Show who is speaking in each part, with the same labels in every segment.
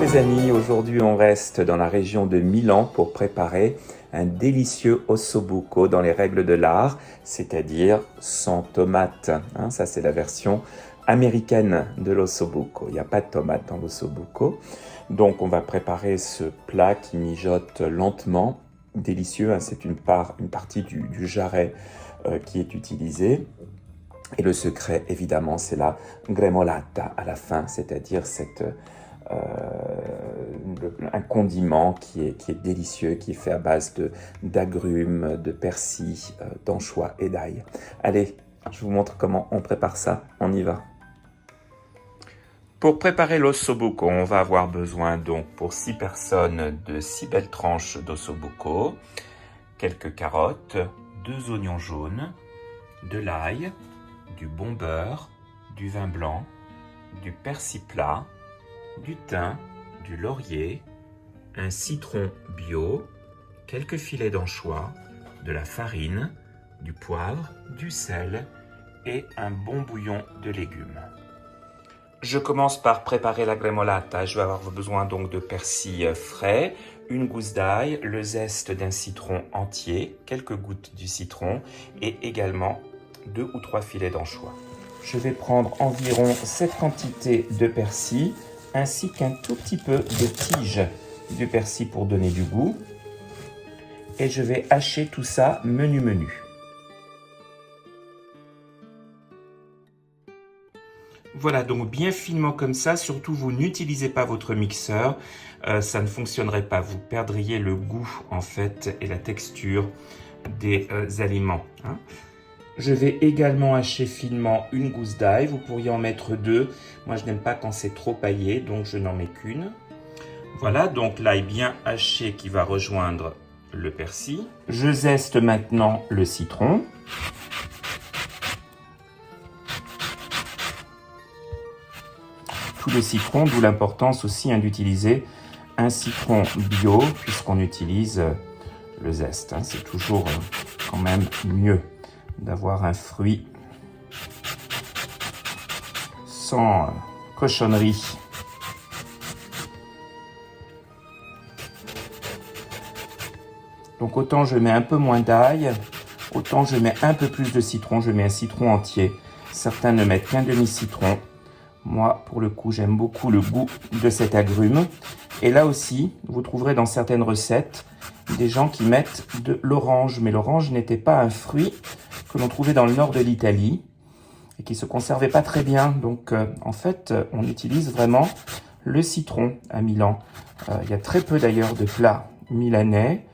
Speaker 1: les amis, aujourd'hui on reste dans la région de Milan pour préparer un délicieux ossobuco dans les règles de l'art, c'est-à-dire sans tomate. Ça c'est la version américaine de l'ossobuco, il n'y a pas de tomate dans l'ossobuco. Donc on va préparer ce plat qui mijote lentement, délicieux, c'est une partie du jarret qui est utilisée. Et le secret, évidemment, c'est la gremolata à la fin, c'est-à-dire un condiment qui est délicieux, qui est fait à base d'agrumes, de persil, d'anchois et d'ail. Allez, je vous montre comment on prépare ça, on y va. Pour préparer l'ossobuco, on va avoir besoin donc pour 6 personnes de 6 belles tranches d'ossobuco, quelques carottes, 2 oignons jaunes, de l'ail, du bon beurre, du vin blanc, du persil plat, du thym, du laurier, un citron bio, quelques filets d'anchois, de la farine, du poivre, du sel et un bon bouillon de légumes. Je commence par préparer la gremolata. Je vais avoir besoin donc de persil frais, une gousse d'ail, le zeste d'un citron entier, quelques gouttes du citron et également 2 ou 3 filets d'anchois. Je vais prendre environ cette quantité de persil ainsi qu'un tout petit peu de tige de persil pour donner du goût. Et je vais hacher tout ça menu. Voilà, donc bien finement comme ça. Surtout, vous n'utilisez pas votre mixeur. Ça ne fonctionnerait pas. Vous perdriez le goût, en fait, et la texture des aliments. Je vais également hacher finement une gousse d'ail. Vous pourriez en mettre 2. Moi, je n'aime pas quand c'est trop paillé, donc je n'en mets qu'une. Voilà, donc l'ail bien haché qui va rejoindre le persil. Je zeste maintenant le citron. Tout le citron, d'où l'importance aussi d'utiliser un citron bio, puisqu'on utilise le zeste. C'est toujours quand même mieux d'avoir un fruit sans cochonnerie. Donc autant je mets un peu moins d'ail, autant je mets un peu plus de citron. Je mets un citron entier. Certains ne mettent qu'un demi-citron. Moi, pour le coup, j'aime beaucoup le goût de cet agrume. Et là aussi, vous trouverez dans certaines recettes des gens qui mettent de l'orange. Mais l'orange n'était pas un fruit que l'on trouvait dans le nord de l'Italie et qui se conservait pas très bien. Donc, en fait, on utilise vraiment le citron à Milan. Il y a très peu d'ailleurs de plats milanais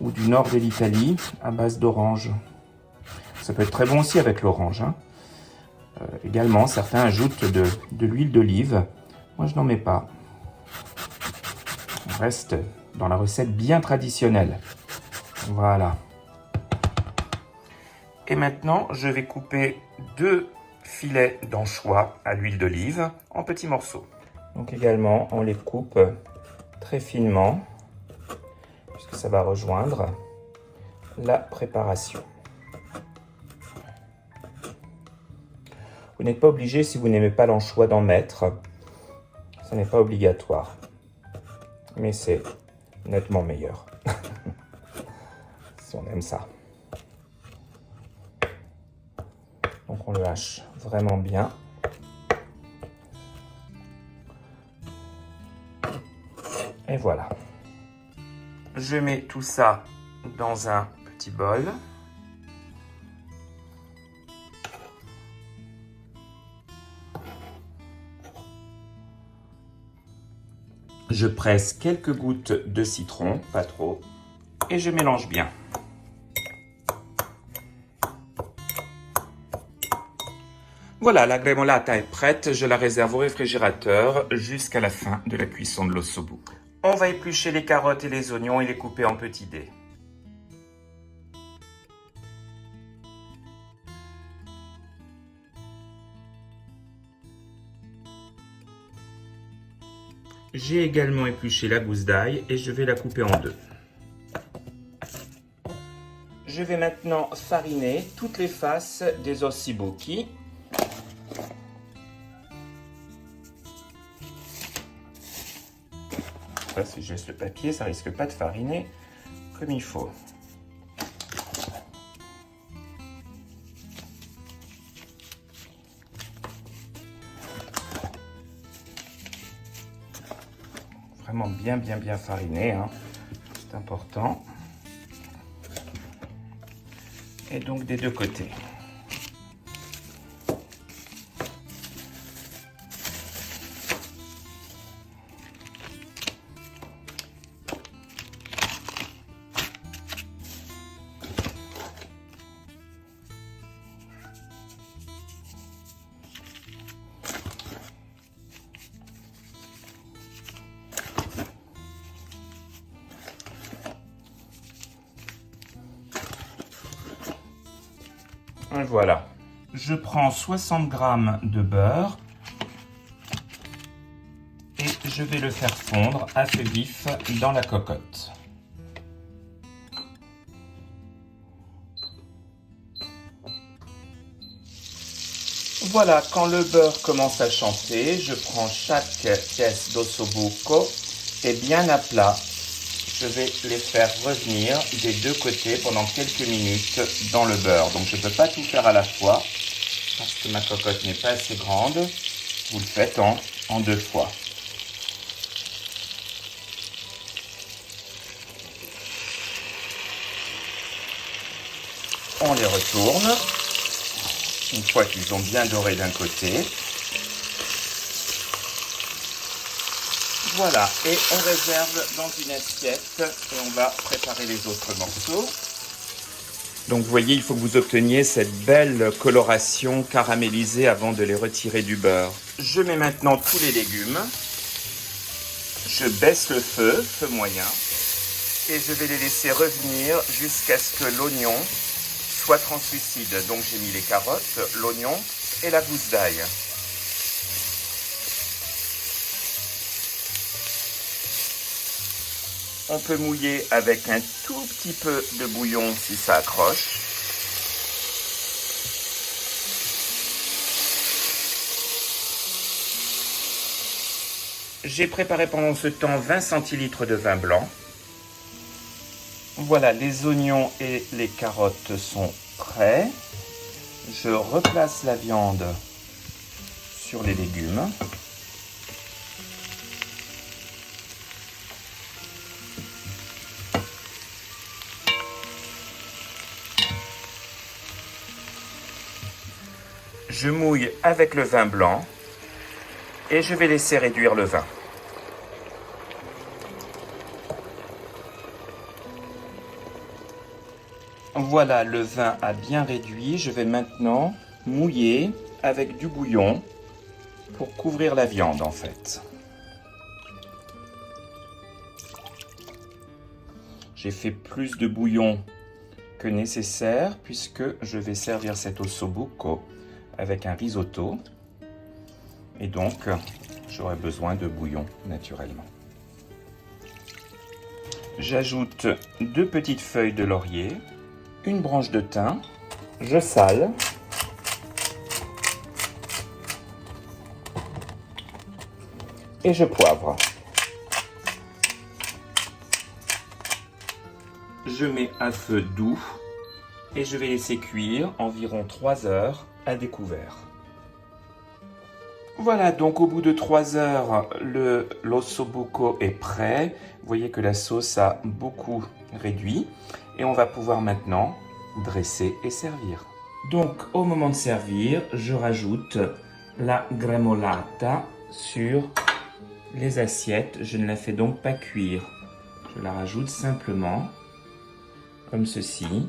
Speaker 1: ou du nord de l'Italie à base d'orange. Ça peut être très bon aussi avec l'orange. Également, certains ajoutent de l'huile d'olive. Moi, je n'en mets pas. On reste dans la recette bien traditionnelle. Voilà. Et maintenant, je vais couper 2 filets d'anchois à l'huile d'olive en petits morceaux. Donc également, on les coupe très finement, puisque ça va rejoindre la préparation. Vous n'êtes pas obligé, si vous n'aimez pas l'anchois, d'en mettre. Ce n'est pas obligatoire. Mais c'est nettement meilleur. Si on aime ça. Donc on le hache vraiment bien. Et voilà. Je mets tout ça dans un petit bol. Je presse quelques gouttes de citron, pas trop, et je mélange bien. Voilà, la gremolata est prête. Je la réserve au réfrigérateur jusqu'à la fin de la cuisson de l'ossobuco. On va éplucher les carottes et les oignons et les couper en petits dés. J'ai également épluché la gousse d'ail et je vais la couper en 2. Je vais maintenant fariner toutes les faces des ossibuchi. ça c'est juste le papier, ça risque pas de fariner comme il faut. Vraiment bien fariné, hein. C'est important. Et donc des deux côtés. Voilà, je prends 60 g de beurre et je vais le faire fondre à feu vif dans la cocotte. Voilà, quand le beurre commence à chauffer, je prends chaque pièce d'ossobuco et bien à plat. Je vais les faire revenir des deux côtés pendant quelques minutes dans le beurre. Donc je ne peux pas tout faire à la fois parce que ma cocotte n'est pas assez grande. Vous le faites en deux fois. On les retourne. Une fois qu'ils ont bien doré d'un côté. Voilà, et on réserve dans une assiette et on va préparer les autres morceaux. Donc vous voyez, il faut que vous obteniez cette belle coloration caramélisée avant de les retirer du beurre. Je mets maintenant tous les légumes. Je baisse le feu moyen, et je vais les laisser revenir jusqu'à ce que l'oignon soit translucide. Donc j'ai mis les carottes, l'oignon et la gousse d'ail. On peut mouiller avec un tout petit peu de bouillon si ça accroche. J'ai préparé pendant ce temps 20 centilitres de vin blanc. Voilà, les oignons et les carottes sont prêts. Je replace la viande sur les légumes. Je mouille avec le vin blanc et je vais laisser réduire le vin. Voilà, le vin a bien réduit. Je vais maintenant mouiller avec du bouillon pour couvrir la viande en fait. J'ai fait plus de bouillon que nécessaire puisque je vais servir cet ossobuco avec un risotto et donc j'aurai besoin de bouillon naturellement. J'ajoute 2 petites feuilles de laurier, une branche de thym, je sale et je poivre. Je mets à feu doux et je vais laisser cuire environ 3 heures à découvert. Voilà, donc au bout de 3 heures, l'ossobuco est prêt. Vous voyez que la sauce a beaucoup réduit et on va pouvoir maintenant dresser et servir. Donc au moment de servir, je rajoute la gremolata sur les assiettes. Je ne la fais donc pas cuire. Je la rajoute simplement comme ceci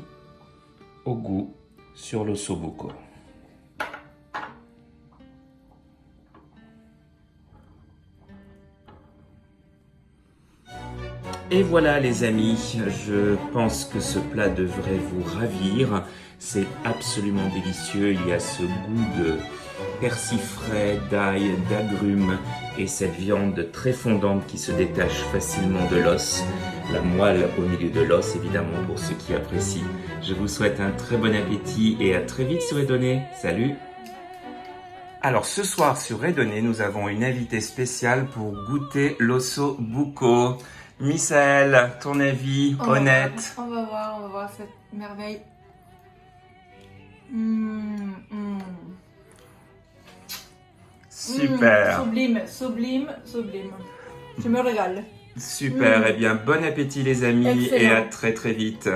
Speaker 1: au goût sur l'ossobuco. Et voilà les amis, je pense que ce plat devrait vous ravir. C'est absolument délicieux, il y a ce goût de persil frais, d'ail, d'agrumes et cette viande très fondante qui se détache facilement de l'os. La moelle au milieu de l'os évidemment pour ceux qui apprécient. Je vous souhaite un très bon appétit et à très vite sur les données. Salut! Alors ce soir sur Redonné, nous avons une invitée spéciale pour goûter l'osso bucco. Misaël, ton avis honnête?
Speaker 2: On va voir cette merveille.
Speaker 1: Super.
Speaker 2: Sublime. Je me régale.
Speaker 1: Super, eh bien bon appétit les amis.
Speaker 2: Excellent.
Speaker 1: Et à très très vite.